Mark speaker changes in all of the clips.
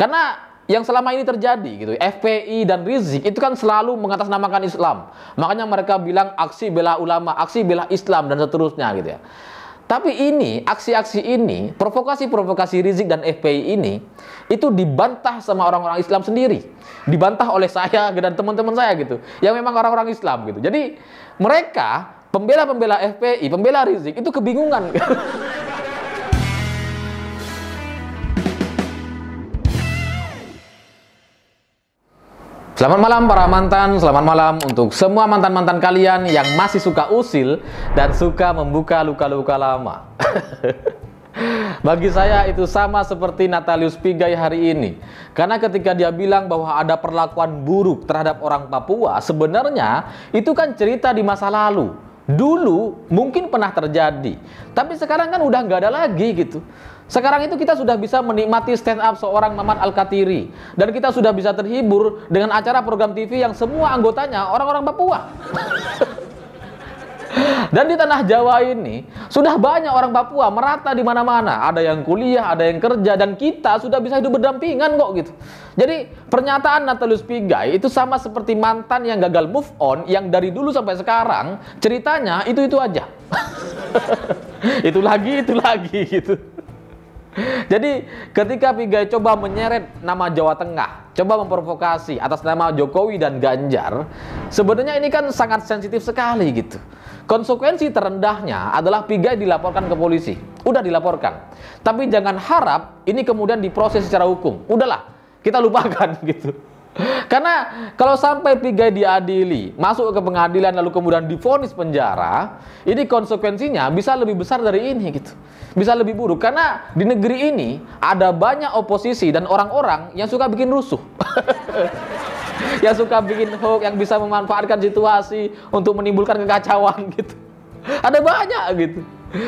Speaker 1: Karena yang selama ini terjadi gitu, FPI dan Rizik itu kan selalu mengatasnamakan Islam. Makanya mereka bilang aksi bela ulama, aksi bela Islam dan seterusnya gitu ya. Tapi ini, aksi-aksi ini, provokasi-provokasi Rizik dan FPI ini itu dibantah sama orang-orang Islam sendiri. Dibantah oleh saya dan teman-teman saya gitu, yang memang orang-orang Islam gitu. Jadi mereka pembela-pembela FPI, pembela Rizik itu kebingungan. Selamat malam para mantan, selamat malam untuk semua mantan-mantan kalian yang masih suka usil dan suka membuka luka-luka lama. Bagi saya itu sama seperti Natalius Pigai hari ini. Karena ketika dia bilang bahwa ada perlakuan buruk terhadap orang Papua, sebenarnya itu kan cerita di masa lalu. Dulu mungkin pernah terjadi, tapi sekarang kan udah nggak ada lagi gitu. Sekarang itu kita sudah bisa menikmati stand up seorang Maman Al-Katiri. Dan kita sudah bisa terhibur dengan acara program TV yang semua anggotanya orang-orang Papua. Dan di tanah Jawa ini sudah banyak orang Papua merata di mana-mana. Ada yang kuliah, ada yang kerja, dan kita sudah bisa hidup berdampingan kok gitu. Jadi pernyataan Natalius Pigai itu sama seperti mantan yang gagal move on, yang dari dulu sampai sekarang ceritanya itu aja. Itu lagi gitu. Jadi ketika Pigai coba menyeret nama Jawa Tengah, coba memprovokasi atas nama Jokowi dan Ganjar, sebenarnya ini kan sangat sensitif sekali gitu. Konsekuensi terendahnya adalah Pigai dilaporkan ke polisi. Udah dilaporkan. Tapi jangan harap ini kemudian diproses secara hukum. Udahlah, kita lupakan gitu. Karena kalau sampai Pigai diadili, masuk ke pengadilan lalu kemudian divonis penjara, ini konsekuensinya bisa lebih besar dari ini gitu. Bisa lebih buruk karena di negeri ini ada banyak oposisi dan orang-orang yang suka bikin rusuh. Yang suka bikin hoax, yang bisa memanfaatkan situasi untuk menimbulkan kekacauan gitu. Ada banyak gitu.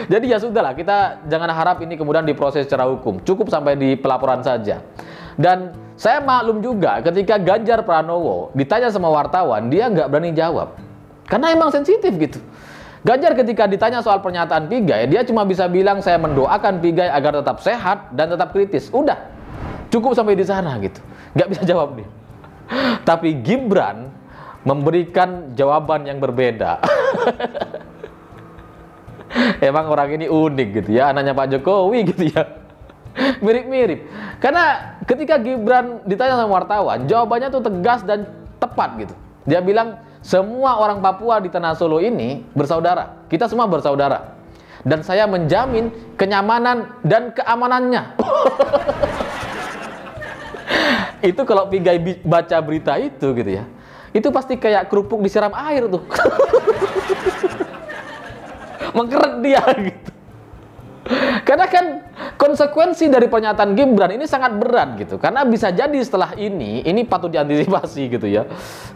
Speaker 1: Jadi ya sudahlah, kita jangan harap ini kemudian diproses secara hukum. Cukup sampai di pelaporan saja. Dan saya maklum juga ketika Ganjar Pranowo ditanya sama wartawan, dia nggak berani jawab. Karena emang sensitif gitu. Ganjar ketika ditanya soal pernyataan Pigai, dia cuma bisa bilang saya mendoakan Pigai agar tetap sehat dan tetap kritis. Udah, cukup sampai di sana gitu. Nggak bisa jawab dia. Tapi Gibran memberikan jawaban yang berbeda. Emang orang ini unik gitu ya, anaknya Pak Jokowi gitu ya. Mirip-mirip. Karena ketika Gibran ditanya sama wartawan, jawabannya tuh tegas dan tepat gitu. Dia bilang, semua orang Papua di tanah Solo ini bersaudara. Kita semua bersaudara. Dan saya menjamin kenyamanan dan keamanannya. Itu kalau Pigai baca berita itu gitu ya, itu pasti kayak kerupuk disiram air tuh. Mengkeret dia gitu. Karena kan konsekuensi dari pernyataan Gibran ini sangat berat gitu. Karena bisa jadi setelah ini patut diantisipasi gitu ya.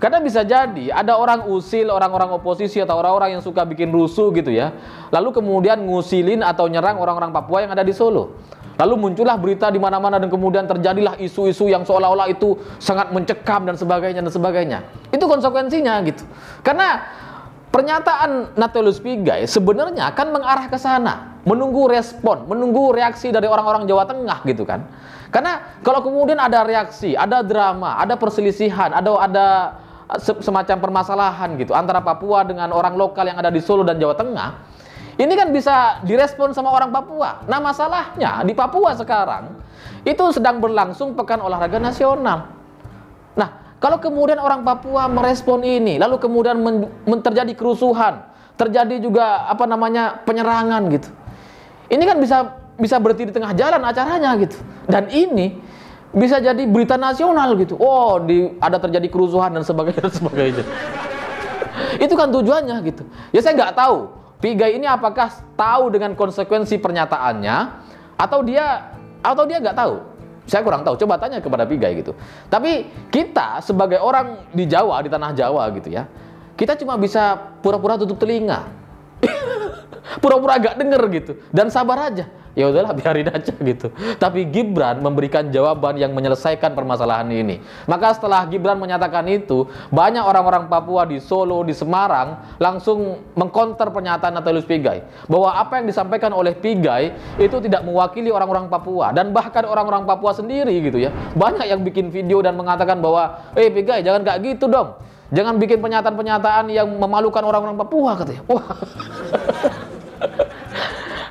Speaker 1: Karena bisa jadi ada orang usil, orang-orang oposisi atau orang-orang yang suka bikin rusuh gitu ya. Lalu kemudian ngusilin atau nyerang orang-orang Papua yang ada di Solo. Lalu muncullah berita di mana-mana dan kemudian terjadilah isu-isu yang seolah-olah itu sangat mencekam dan sebagainya. Itu konsekuensinya gitu. Karena pernyataan Natalius Pigai sebenarnya kan mengarah ke sana, menunggu respon, menunggu reaksi dari orang-orang Jawa Tengah gitu kan. Karena kalau kemudian ada reaksi, ada drama, ada perselisihan, ada semacam permasalahan gitu antara Papua dengan orang lokal yang ada di Solo dan Jawa Tengah, ini kan bisa direspon sama orang Papua. Nah masalahnya di Papua sekarang itu sedang berlangsung Pekan Olahraga Nasional. Nah kalau kemudian orang Papua merespon ini, lalu kemudian terjadi kerusuhan, terjadi juga penyerangan gitu. Ini kan bisa berhenti di tengah jalan acaranya gitu. Dan ini bisa jadi berita nasional gitu. Oh, ada terjadi kerusuhan dan sebagainya. Itu kan tujuannya gitu. Ya saya nggak tahu. Pigai ini apakah tahu dengan konsekuensi pernyataannya atau dia nggak tahu? Saya kurang tahu. Coba tanya kepada Pigai gitu. Tapi kita sebagai orang di Jawa, di tanah Jawa gitu ya, kita cuma bisa pura-pura tutup telinga, pura-pura gak denger gitu, dan sabar aja. ya udahlah biarin aja gitu. Tapi Gibran memberikan jawaban yang menyelesaikan permasalahan ini. Maka setelah Gibran menyatakan itu, banyak orang-orang Papua di Solo, di Semarang langsung mengkonter pernyataan Natalius Pigai bahwa apa yang disampaikan oleh Pigai itu tidak mewakili orang-orang Papua, dan bahkan orang-orang Papua sendiri gitu ya. Banyak yang bikin video dan mengatakan bahwa, Pigai jangan kayak gitu dong. Jangan bikin pernyataan-pernyataan yang memalukan orang-orang Papua katanya. Wah.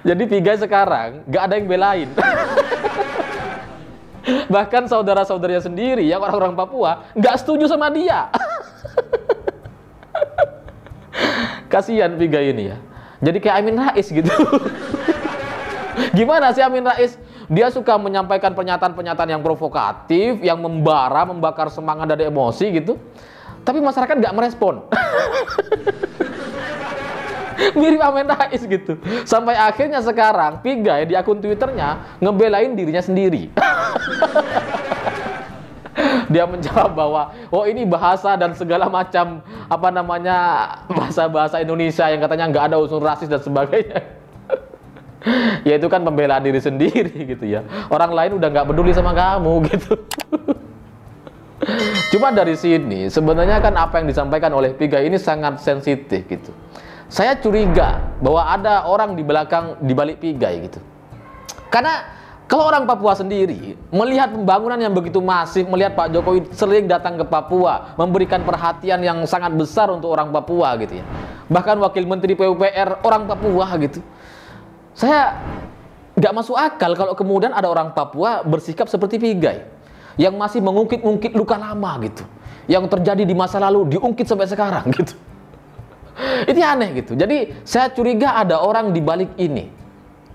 Speaker 1: Jadi Pigai sekarang gak ada yang belain. Bahkan saudara-saudaranya sendiri yang orang-orang Papua gak setuju sama dia. Kasihan Pigai ini ya. Jadi kayak Amin Rais gitu. Gimana sih Amin Rais? Dia suka menyampaikan pernyataan-pernyataan yang provokatif, yang membara, membakar semangat dan emosi gitu. Tapi masyarakat nggak merespon. Mirip Amin Rais gitu. Sampai akhirnya sekarang Pigai di akun Twitternya ngebelain dirinya sendiri. Dia menjawab bahwa ini bahasa dan segala macam bahasa-bahasa Indonesia yang katanya nggak ada unsur rasis dan sebagainya. Ya itu kan pembelaan diri sendiri gitu ya. Orang lain udah nggak peduli sama kamu gitu. Cuma dari sini sebenarnya kan apa yang disampaikan oleh Pigai ini sangat sensitif gitu. Saya curiga bahwa ada orang di balik Pigai gitu. Karena kalau orang Papua sendiri melihat pembangunan yang begitu masif, melihat Pak Jokowi sering datang ke Papua, memberikan perhatian yang sangat besar untuk orang Papua gitu ya. Bahkan Wakil Menteri PUPR orang Papua gitu. Saya nggak masuk akal kalau kemudian ada orang Papua bersikap seperti Pigai yang masih mengungkit-ungkit luka lama gitu, yang terjadi di masa lalu diungkit sampai sekarang gitu. Itu aneh gitu. Jadi saya curiga ada orang di balik ini.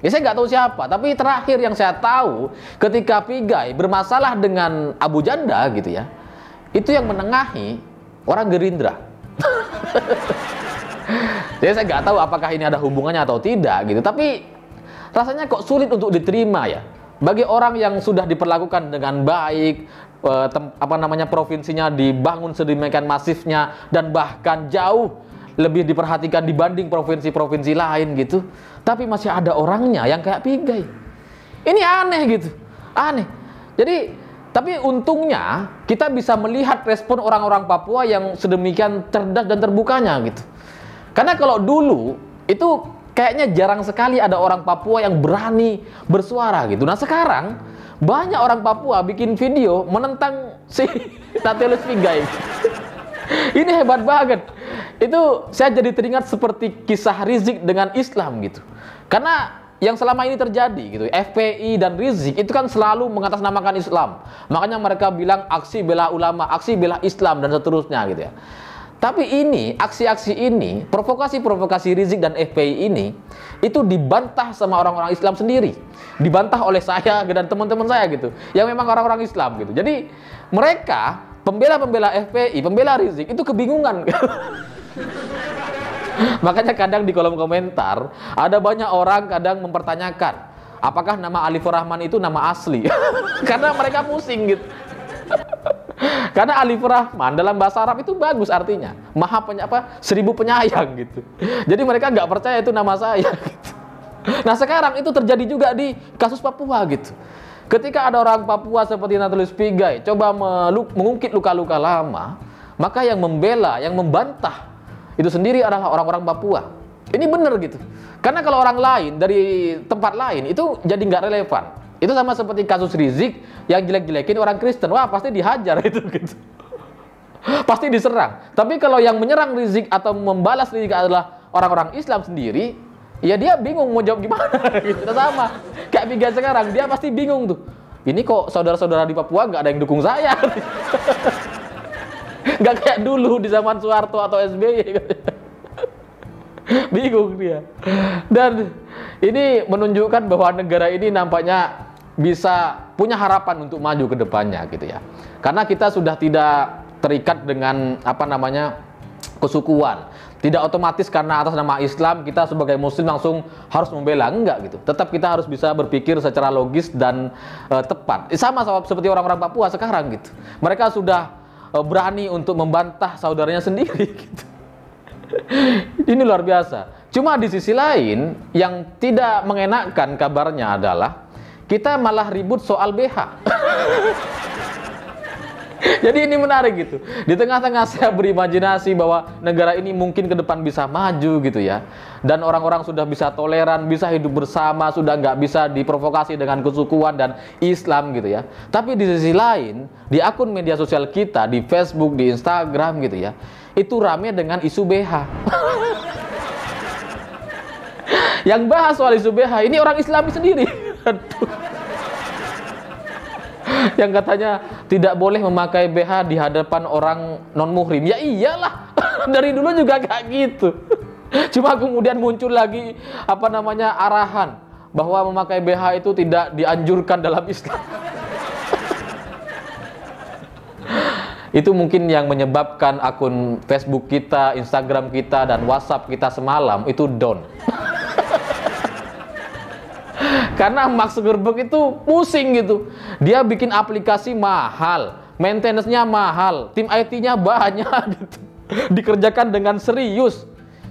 Speaker 1: Ya saya nggak tahu siapa, tapi terakhir yang saya tahu ketika Pigai bermasalah dengan Abu Janda gitu ya, itu yang menengahi orang Gerindra. Jadi saya nggak tahu apakah ini ada hubungannya atau tidak gitu, tapi rasanya kok sulit untuk diterima ya. Bagi orang yang sudah diperlakukan dengan baik, provinsinya dibangun sedemikian masifnya dan bahkan jauh lebih diperhatikan dibanding provinsi-provinsi lain gitu, tapi masih ada orangnya yang kayak Pigai. Ini aneh gitu, aneh. Jadi, tapi untungnya kita bisa melihat respon orang-orang Papua yang sedemikian cerdas dan terbukanya gitu. Karena kalau dulu itu kayaknya jarang sekali ada orang Papua yang berani bersuara gitu. Nah sekarang banyak orang Papua bikin video menentang si Natalius Pigai. Ini hebat banget. Itu saya jadi teringat seperti kisah Rizik dengan Islam gitu. Karena yang selama ini terjadi gitu, FPI dan Rizik itu kan selalu mengatasnamakan Islam. Makanya mereka bilang aksi bela ulama, aksi bela Islam dan seterusnya gitu ya. Tapi ini, aksi-aksi ini, provokasi-provokasi Rizik dan FPI ini, itu dibantah sama orang-orang Islam sendiri. Dibantah oleh saya dan teman-teman saya gitu, yang memang orang-orang Islam gitu. Jadi mereka, pembela-pembela FPI, pembela Rizik, itu kebingungan. Makanya kadang di kolom komentar, ada banyak orang kadang mempertanyakan, apakah nama Alifur Rahman itu nama asli? Karena mereka pusing gitu. Karena Alifur Rahman dalam bahasa Arab itu bagus artinya, seribu penyayang gitu. Jadi mereka nggak percaya itu nama saya gitu. Nah sekarang itu terjadi juga di kasus Papua gitu. Ketika ada orang Papua seperti Natalius Pigai coba mengungkit luka-luka lama, maka yang membela, yang membantah itu sendiri adalah orang-orang Papua. Ini benar gitu. Karena kalau orang lain dari tempat lain itu jadi nggak relevan. Itu sama seperti kasus Rizik yang jelek-jelekin orang Kristen. Wah, pasti dihajar itu gitu. Pasti diserang. Tapi kalau yang menyerang Rizik atau membalas Rizik adalah orang-orang Islam sendiri, ya dia bingung mau jawab gimana gitu. Sama. Kayak Pigai sekarang, dia pasti bingung tuh. Ini kok saudara-saudara di Papua nggak ada yang dukung saya. Nggak kayak dulu di zaman Soeharto atau SBY. Bingung dia. Dan ini menunjukkan bahwa negara ini nampaknya bisa punya harapan untuk maju ke depannya gitu ya. Karena kita sudah tidak terikat dengan kesukuan. Tidak otomatis karena atas nama Islam kita sebagai muslim langsung harus membela, enggak gitu. Tetap kita harus bisa berpikir secara logis dan tepat. Sama seperti orang-orang Papua sekarang gitu. Mereka sudah berani untuk membantah saudaranya sendiri gitu. Ini luar biasa. Cuma di sisi lain, yang tidak mengenakkan kabarnya adalah kita malah ribut soal BH. Jadi ini menarik gitu. Di tengah-tengah saya berimajinasi bahwa negara ini mungkin ke depan bisa maju gitu ya. Dan orang-orang sudah bisa toleran, bisa hidup bersama, sudah nggak bisa diprovokasi dengan kesukuan dan Islam gitu ya. Tapi di sisi lain, di akun media sosial kita, di Facebook, di Instagram gitu ya, itu rame dengan isu BH. Yang bahas soal isu BH, ini orang Islami sendiri. Yang katanya tidak boleh memakai BH di hadapan orang non-muhrim. Ya iyalah, dari dulu juga kayak gitu. Cuma kemudian muncul lagi arahan bahwa memakai BH itu tidak dianjurkan dalam Islam. Itu mungkin yang menyebabkan akun Facebook kita, Instagram kita, dan WhatsApp kita semalam itu down. Karena Mark Zuckerberg itu pusing gitu. Dia bikin aplikasi mahal, maintenance-nya mahal, tim IT-nya banyak gitu. Dikerjakan dengan serius.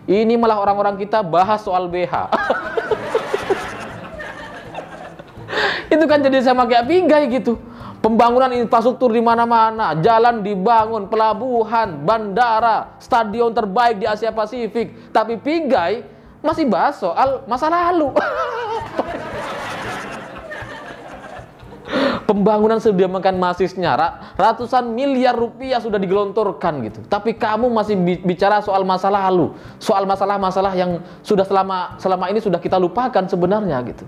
Speaker 1: Ini malah orang-orang kita bahas soal BH. Itu kan jadi sama kayak Pigai gitu. Pembangunan infrastruktur di mana-mana, jalan dibangun, pelabuhan, bandara, stadion terbaik di Asia Pasifik. Tapi Pigai masih bahas soal masa lalu. Pembangunan sudah makan masisnya, ratusan miliar rupiah sudah digelontorkan gitu. Tapi kamu masih bicara soal masa lalu, soal masalah-masalah yang sudah selama ini sudah kita lupakan sebenarnya gitu.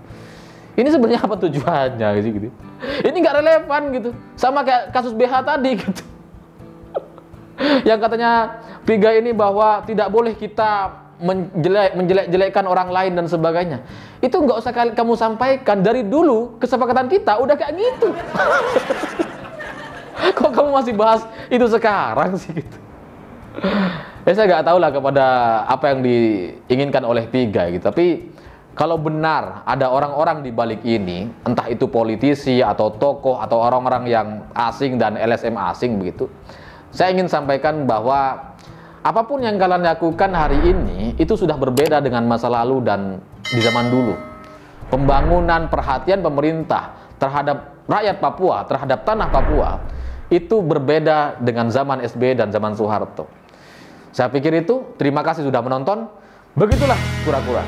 Speaker 1: Ini sebenarnya apa tujuannya gitu? Ini nggak relevan gitu. Sama kayak kasus BH tadi gitu. Yang katanya Pigai ini bahwa tidak boleh kita menjelek-jelekkan orang lain dan sebagainya. Itu nggak usah kamu sampaikan, dari dulu kesepakatan kita udah kayak gitu. Kok kamu masih bahas itu sekarang sih gitu? Saya nggak tahu lah kepada apa yang diinginkan oleh Pigai gitu. Tapi kalau benar ada orang-orang di balik ini, entah itu politisi atau tokoh atau orang-orang yang asing dan LSM asing begitu, saya ingin sampaikan bahwa apapun yang kalian lakukan hari ini itu sudah berbeda dengan masa lalu dan di zaman dulu. Pembangunan perhatian pemerintah terhadap rakyat Papua, terhadap tanah Papua itu berbeda dengan zaman SBY dan zaman Soeharto. Saya pikir itu. Terima kasih sudah menonton. Begitulah kura-kura.